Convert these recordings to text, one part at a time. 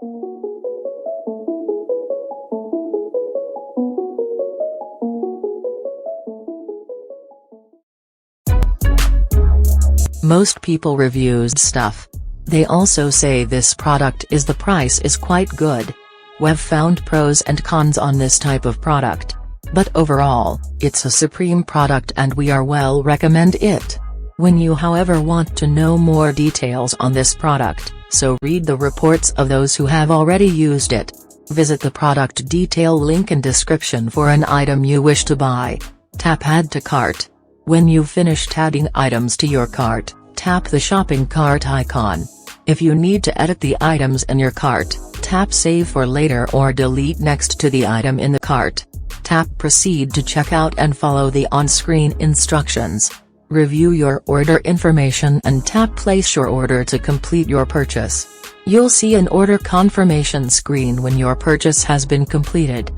Most people reviews stuff. They also say this product is the price is quite good. We've found pros and cons on this type of product. But overall, it's a supreme product and we are well recommend it. When you however want to know more details on this product, so read the reports of those who have already used it. Visit the product detail link in description for an item you wish to buy. Tap add to cart. When you've finished adding items to your cart, tap the shopping cart icon. If you need to edit the items in your cart, tap save for later or delete next to the item in the cart. Tap proceed to checkout and follow the on-screen instructions. Review your order information and tap place your order to complete your purchase. You'll see an order confirmation screen when your purchase has been completed.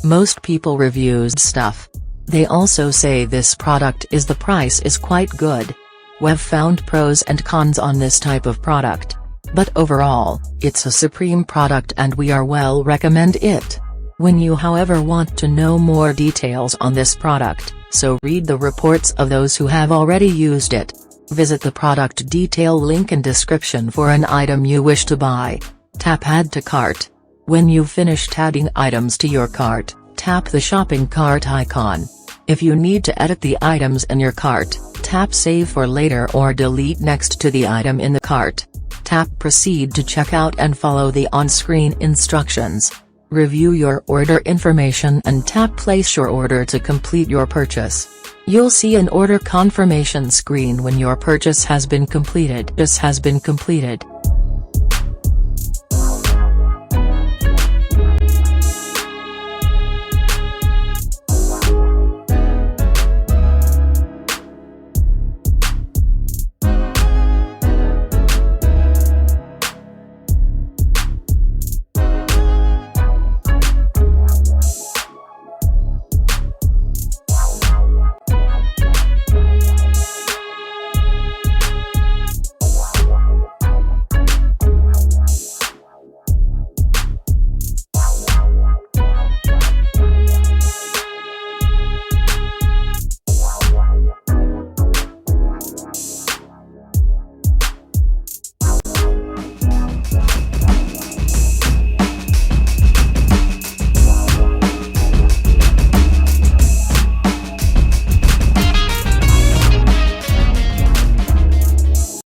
Most people reviews stuff. They also say this product is the price is quite good. We've found pros and cons on this type of product. But overall, it's a supreme product and we are well recommend it. When you however want to know more details on this product, so read the reports of those who have already used it. Visit the product detail link in description for an item you wish to buy. Tap add to cart. When you've finished adding items to your cart, tap the shopping cart icon. If you need to edit the items in your cart, tap save for later or delete next to the item in the cart. Tap proceed to checkout and follow the on-screen instructions. Review your order information and tap place your order to complete your purchase. You'll see an order confirmation screen when your purchase has been completed.